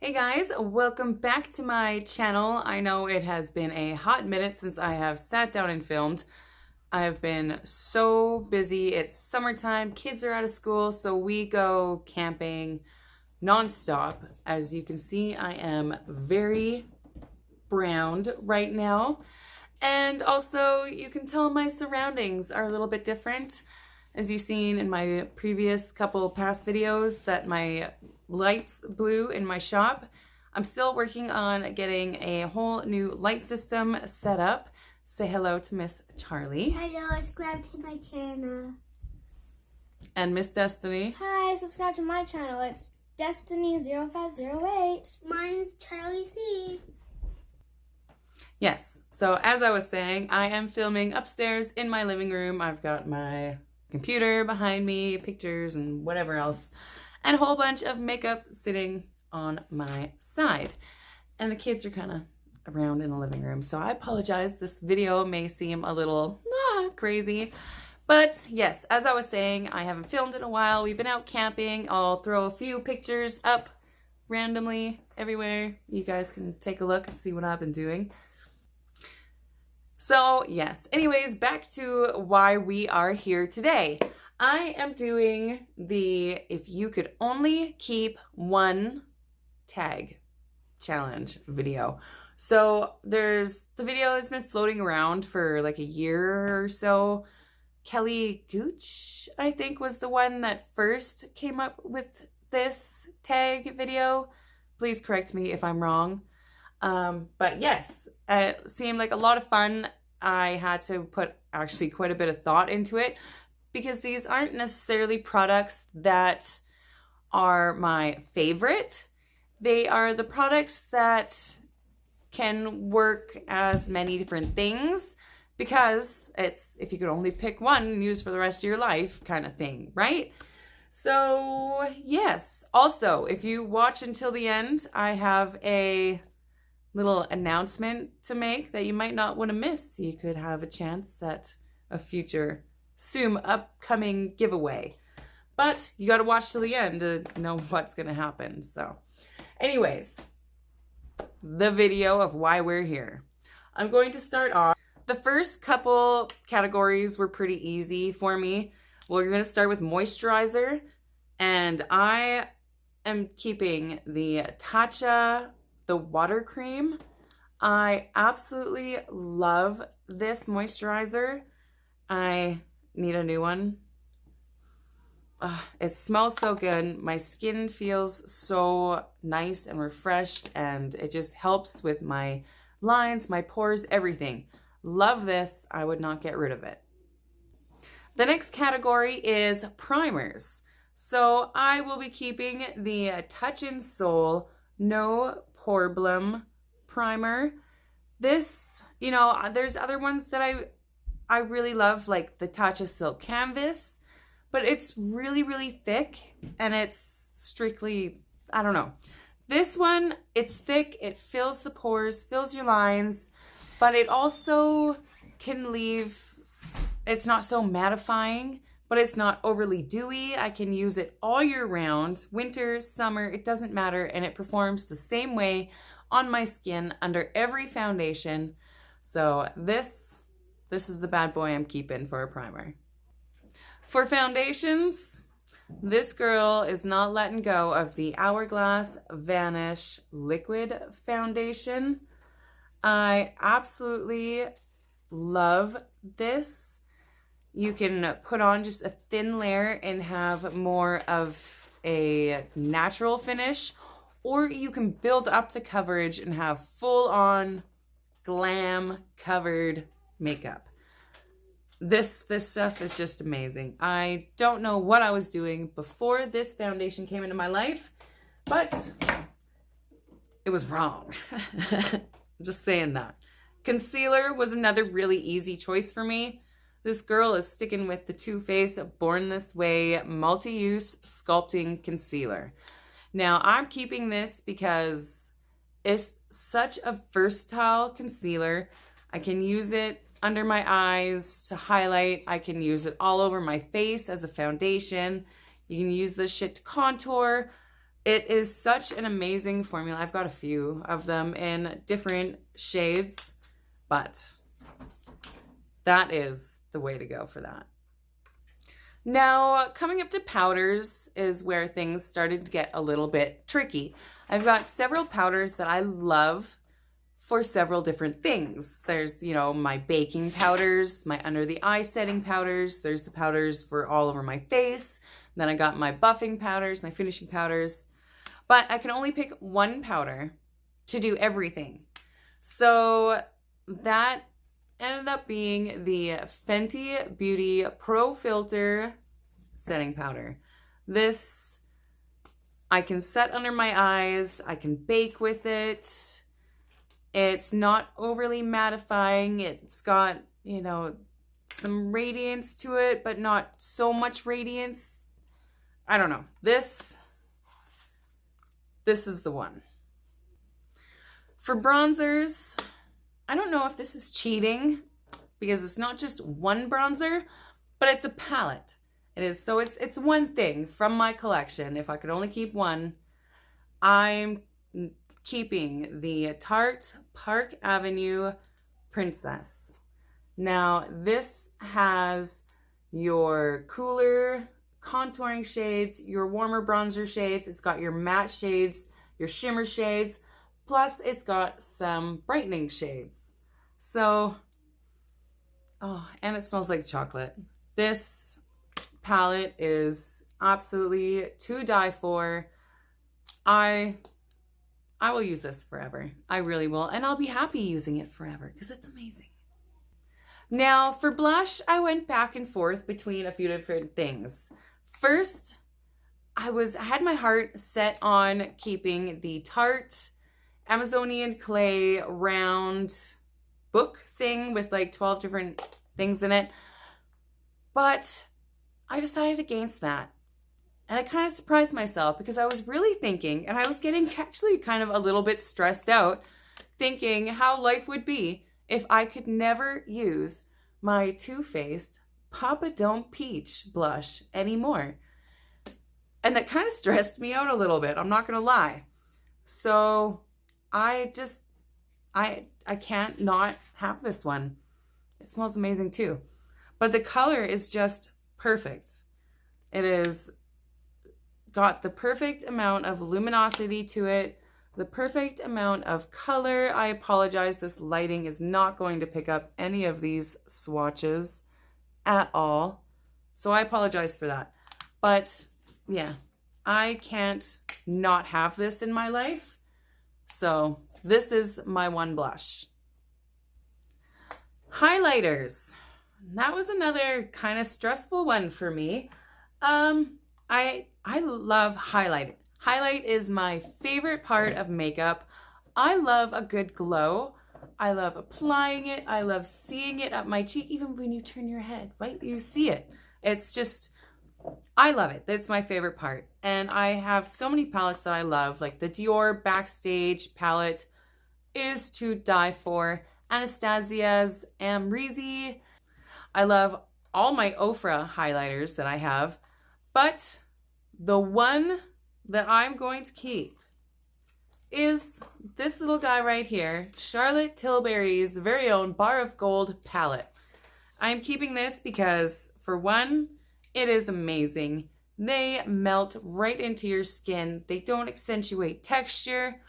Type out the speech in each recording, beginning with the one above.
Hey guys, welcome back to my channel. I know it has been a hot minute since I have sat down and filmed. I have been so busy. It's summertime, kids are out of school, so we go camping nonstop. As you can see, I am very browned right now. And also, you can tell my surroundings are a little bit different. As you've seen in my previous couple past videos that my lights blew in my shop. I'm still working on getting a whole new light system set up. Say hello to Miss Charlie. Hello, subscribe to my channel. And Miss Destiny. Hi, subscribe to my channel. It's Destiny0508. Mine's Charlie C. Yes, so as I was saying, I am filming upstairs in my living room. I've got my computer behind me, pictures and whatever else, and a whole bunch of makeup sitting on my side. And the kids are kind of around in the living room, so I apologize. This video may seem a little crazy, but yes, as I was saying, I haven't filmed in a while. We've been out camping. I'll throw a few pictures up randomly everywhere. You guys can take a look and see what I've been doing. So yes, anyways, back to why we are here today. I am doing the if you could only keep one tag challenge video. So the video has been floating around for like a year or so. Kelly Gooch, I think, was the one that first came up with this tag video. Please correct me if I'm wrong. But yes, it seemed like a lot of fun. I had to put actually quite a bit of thought into it because these aren't necessarily products that are my favorite. They are the products that can work as many different things because it's if you could only pick one and use for the rest of your life kind of thing, right? So yes, also if you watch until the end, I have a little announcement to make that you might not want to miss. You could have a chance at a future soon upcoming giveaway, but you got to watch till the end to know what's going to happen. So anyways, the video of why we're here. I'm going to start off. The first couple categories were pretty easy for me. We're going to start with moisturizer, and I am keeping the Tatcha the water cream. I absolutely love this moisturizer. I need a new one. It smells so good. My skin feels so nice and refreshed, and it just helps with my lines, my pores, everything. Love this. I would not get rid of it. The next category is primers. So I will be keeping the Touch in Soul No Problem primer. This, you know, there's other ones that I really love, like the Tatcha Silk Canvas, but it's really thick and it's strictly, I don't know. This one, it's thick, it fills the pores, fills your lines, but it also can leave, it's not so mattifying, but it's not overly dewy. I can use it all year round, winter, summer, it doesn't matter, and it performs the same way on my skin under every foundation. So this is the bad boy I'm keeping for a primer. For foundations, this girl is not letting go of the Hourglass Vanish Liquid Foundation. I absolutely love this. You can put on just a thin layer and have more of a natural finish, or you can build up the coverage and have full-on glam covered makeup. This stuff is just amazing. I don't know what I was doing before this foundation came into my life, but it was wrong. Just saying that. Concealer was another really easy choice for me. This girl is sticking with the Too Faced Born This Way Multi-Use Sculpting Concealer. Now, I'm keeping this because it's such a versatile concealer. I can use it under my eyes to highlight. I can use it all over my face as a foundation. You can use this shit to contour. It is such an amazing formula. I've got a few of them in different shades, but that is the way to go for that. Now, coming up to powders is where things started to get a little bit tricky. I've got several powders that I love for several different things. There's, my baking powders, my under the eye setting powders. There's the powders for all over my face. Then I got my buffing powders, my finishing powders. But I can only pick one powder to do everything. So that ended up being the Fenty Beauty Pro Filter setting powder. This I can set under my eyes. I can bake with it. It's not overly mattifying. It's got, some radiance to it, but not so much radiance. I don't know. This is the one. For bronzers, I don't know if this is cheating because it's not just one bronzer, but it's a palette. It is. So it's one thing from my collection. If I could only keep one, I'm keeping the Tarte Park Avenue Princess. Now, this has your cooler contouring shades, your warmer bronzer shades. It's got your matte shades, your shimmer shades, plus it's got some brightening shades. So, and it smells like chocolate. This palette is absolutely to die for. I will use this forever. I really will. And I'll be happy using it forever because it's amazing. Now, for blush, I went back and forth between a few different things. First, I had my heart set on keeping the Tarte Amazonian Clay round book thing with like 12 different things in it. But I decided against that. And I kind of surprised myself because I was really thinking, and I was getting actually kind of a little bit stressed out, thinking how life would be if I could never use my Too Faced Papa Don't Peach blush anymore. And that kind of stressed me out a little bit, I'm not going to lie. So I can't not have this one. It smells amazing too. But the color is just perfect. It is got the perfect amount of luminosity to it, the perfect amount of color. I apologize, this lighting is not going to pick up any of these swatches at all. So I apologize for that. But yeah, I can't not have this in my life. So this is my one blush. Highlighters. That was another kind of stressful one for me. I love highlight. Highlight is my favorite part of makeup. I love a good glow. I love applying it. I love seeing it up my cheek. Even when you turn your head, right? You see it. It's just, I love it. That's my favorite part. And I have so many palettes that I love. Like the Dior Backstage palette is to die for. Anastasia's Amrezy. I love all my Ofra highlighters that I have. But the one that I'm going to keep is this little guy right here, Charlotte Tilbury's very own Bar of Gold palette. I'm keeping this because, for one, it is amazing. They melt right into your skin. They don't accentuate texture.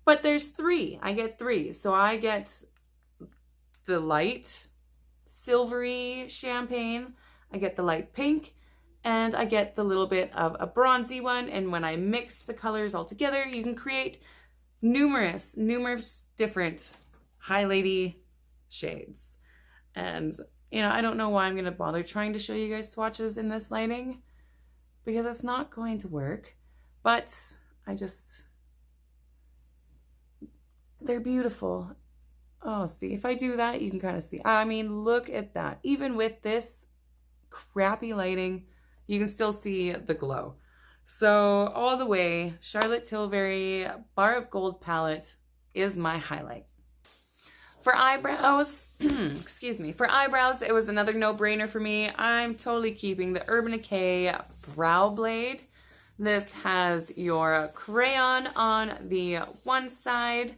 But there's three. I get three. So I get the light silvery champagne. I get the light pink. And I get the little bit of a bronzy one. And when I mix the colors all together, you can create numerous different highlighty shades. And, I don't know why I'm going to bother trying to show you guys swatches in this lighting, because it's not going to work. But they're beautiful. Oh, see, if I do that, you can kind of see. I mean, look at that. Even with this crappy lighting, you can still see the glow. So all the way, Charlotte Tilbury Bar of Gold palette is my highlight. For eyebrows, for eyebrows, it was another no-brainer for me. I'm totally keeping the Urban Decay Brow Blade. This has your crayon on the one side.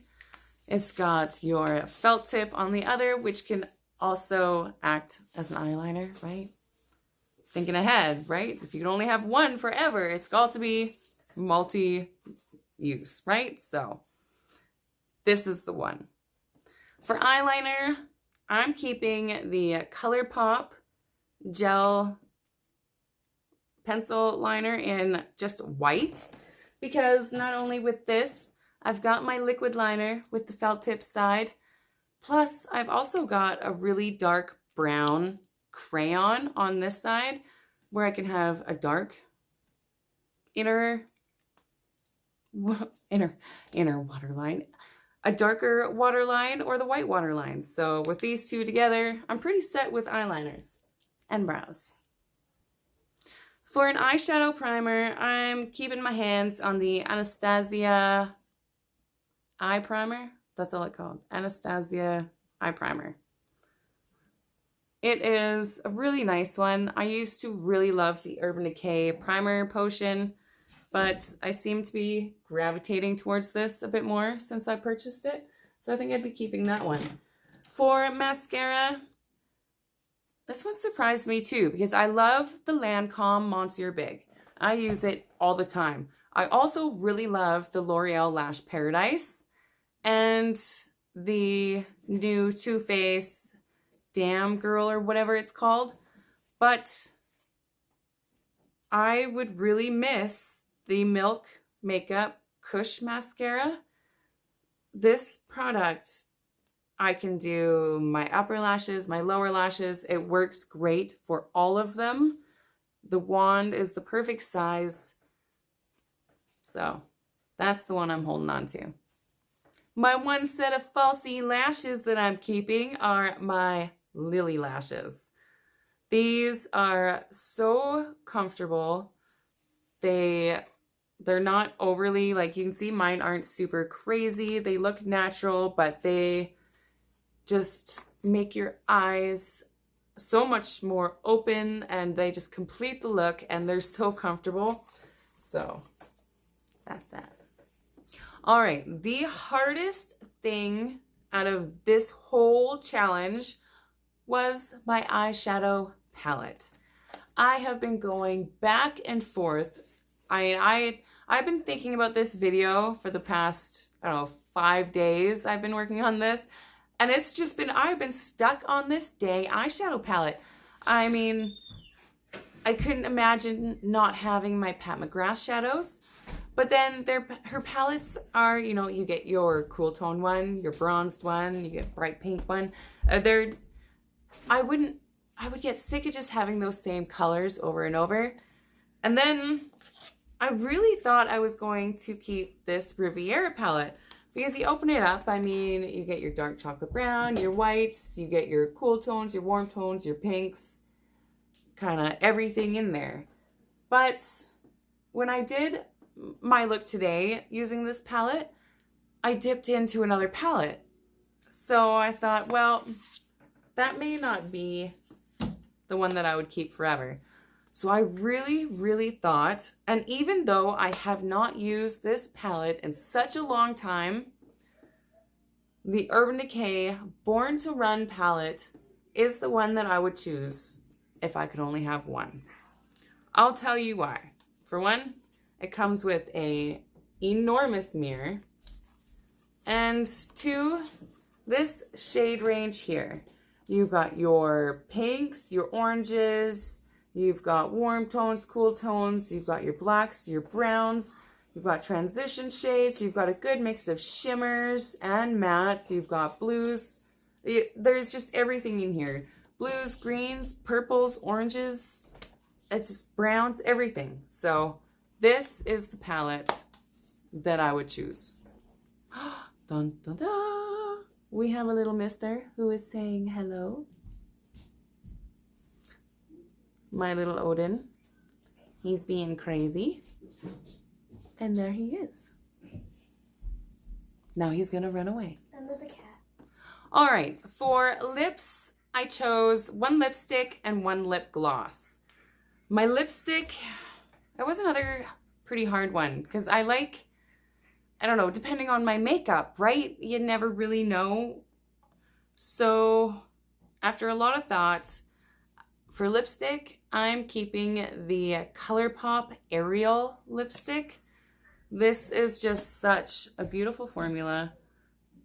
It's got your felt tip on the other, which can also act as an eyeliner, right? Thinking ahead, right? If you can only have one forever, it's got to be multi-use, right? So this is the one. For eyeliner, I'm keeping the ColourPop gel pencil liner in just white, because not only with this, I've got my liquid liner with the felt tip side, plus I've also got a really dark brown crayon on this side where I can have a dark inner waterline, a darker waterline, or the white waterline. So with these two together, I'm pretty set with eyeliners and brows. For an eyeshadow primer, I'm keeping my hands on the Anastasia eye primer. That's all it's called, Anastasia eye primer. It is a really nice one. I used to really love the Urban Decay primer potion, but I seem to be gravitating towards this a bit more since I purchased it. So I think I'd be keeping that one. For mascara, this one surprised me too, because I love the Lancome Monsieur Big. I use it all the time. I also really love the L'Oreal Lash Paradise and the new Too Faced Damn Girl or whatever it's called. But I would really miss the Milk Makeup Kush Mascara. This product, I can do my upper lashes, my lower lashes. It works great for all of them. The wand is the perfect size. So that's the one I'm holding on to. My one set of falsy lashes that I'm keeping are my Lily lashes. These are so comfortable. They're not overly, like you can see mine aren't super crazy. They look natural, but they just make your eyes so much more open, and they just complete the look, and they're so comfortable. So that's that. All right, the hardest thing out of this whole challenge was my eyeshadow palette. I have been going back and forth. I've been thinking about this video for the past, I don't know, 5 days. I've been working on this, and it's just been, I've been stuck on this dang eyeshadow palette. I mean, I couldn't imagine not having my Pat McGrath shadows. But then her palettes are, you know, you get your cool tone one, your bronzed one, you get bright pink one. I would get sick of just having those same colors over and over. And then I really thought I was going to keep this Riviera palette, because you open it up, I mean, you get your dark chocolate brown, your whites, you get your cool tones, your warm tones, your pinks, kind of everything in there. But when I did my look today using this palette, I dipped into another palette. So I thought, well, that may not be the one that I would keep forever. So I really, really thought, and even though I have not used this palette in such a long time, the Urban Decay Born to Run palette is the one that I would choose if I could only have one. I'll tell you why. For one, it comes with an enormous mirror. And two, this shade range here. You've got your pinks, your oranges, you've got warm tones, cool tones, you've got your blacks, your browns, you've got transition shades, you've got a good mix of shimmers and mattes, you've got blues. There's just everything in here. Blues, greens, purples, oranges, it's just browns, everything. So this is the palette that I would choose. Dun, dun, dun. We have a little mister who is saying hello. My little Odin. He's being crazy. And there he is. Now he's going to run away. And there's a cat. All right. For lips, I chose one lipstick and one lip gloss. My lipstick, it was another pretty hard one because I don't know, depending on my makeup, right? You never really know. So after a lot of thought, for lipstick, I'm keeping the ColourPop Ariel lipstick. This is just such a beautiful formula.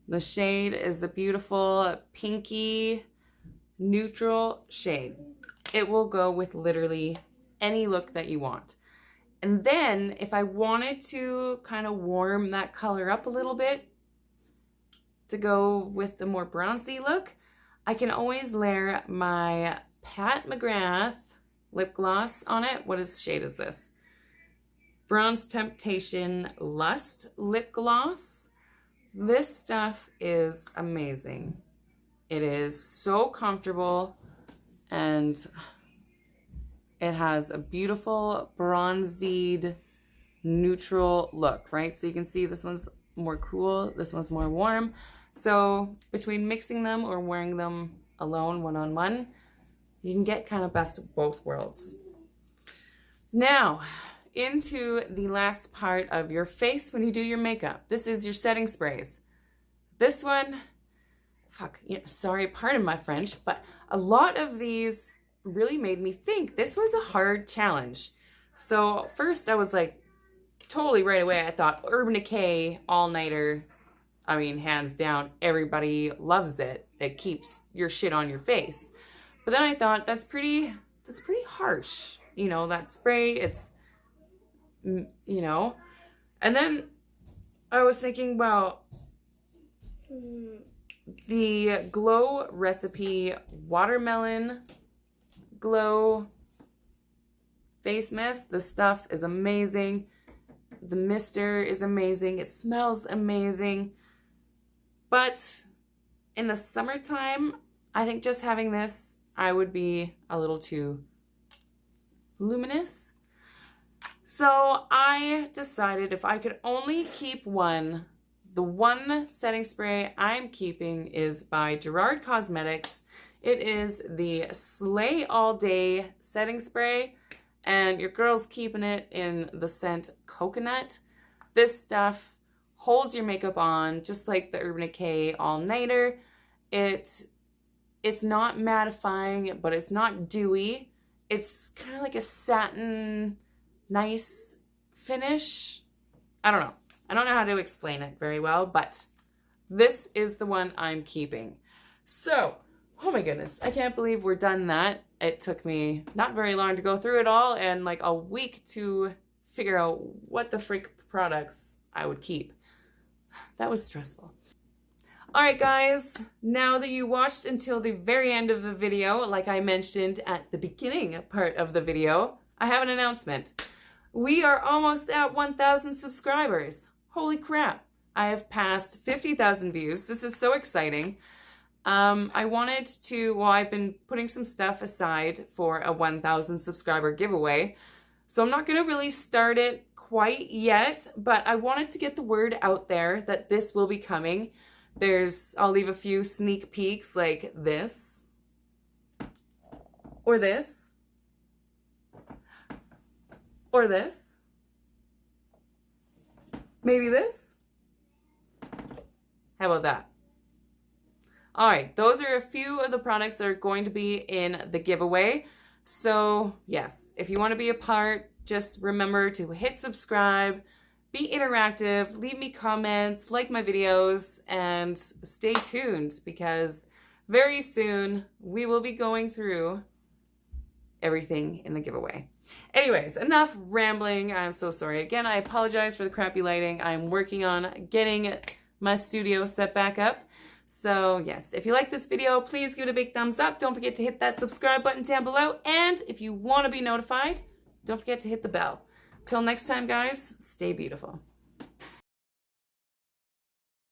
The shade is a beautiful pinky neutral shade. It will go with literally any look that you want. And then if I wanted to kind of warm that color up a little bit to go with the more bronzy look, I can always layer my Pat McGrath lip gloss on it. What shade is this? Bronze Temptation Lust lip gloss. This stuff is amazing. It is so comfortable and it has a beautiful bronzed neutral look, right? So you can see this one's more cool, this one's more warm. So between mixing them or wearing them alone, one-on-one, you can get kind of best of both worlds. Now, into the last part of your face when you do your makeup. This is your setting sprays. This one, sorry, pardon my French, but a lot of these really made me think this was a hard challenge. So first I was like, totally right away, I thought Urban Decay All-Nighter. I mean, hands down, everybody loves it. It keeps your shit on your face. But then I thought that's pretty harsh. You know, that spray, it's, you know. And then I was thinking, well, the Glow Recipe Watermelon Glow Face Mist, the stuff is amazing. The mister is amazing. It smells amazing. But in the summertime, I think just having this, I would be a little too luminous. So I decided if I could only keep one, the one setting spray I'm keeping is by Gerard Cosmetics. It is the Slay All Day setting spray, and your girl's keeping it in the scent Coconut. This stuff holds your makeup on just like the Urban Decay All-Nighter. It's not mattifying, but it's not dewy. It's kind of like a satin, nice finish. I don't know. I don't know how to explain it very well, but this is the one I'm keeping. So, oh my goodness, I can't believe we're done that. It took me not very long to go through it all and like a week to figure out what the freak products I would keep. That was stressful. Alright guys, now that you watched until the very end of the video, like I mentioned at the beginning part of the video, I have an announcement. We are almost at 1,000 subscribers. Holy crap. I have passed 50,000 views. This is so exciting. I've been putting some stuff aside for a 1,000 subscriber giveaway. So I'm not going to really start it quite yet, but I wanted to get the word out there that this will be coming. I'll leave a few sneak peeks like this, or this, or this, maybe this. How about that? All right, those are a few of the products that are going to be in the giveaway. So yes, if you want to be a part, just remember to hit subscribe, be interactive, leave me comments, like my videos, and stay tuned because very soon we will be going through everything in the giveaway. Anyways, enough rambling. I'm so sorry. Again, I apologize for the crappy lighting. I'm working on getting my studio set back up. So yes, if you like this video, please give it a big thumbs up. Don't forget to hit that subscribe button down below. And if you want to be notified, don't forget to hit the bell. Till next time, guys, stay beautiful.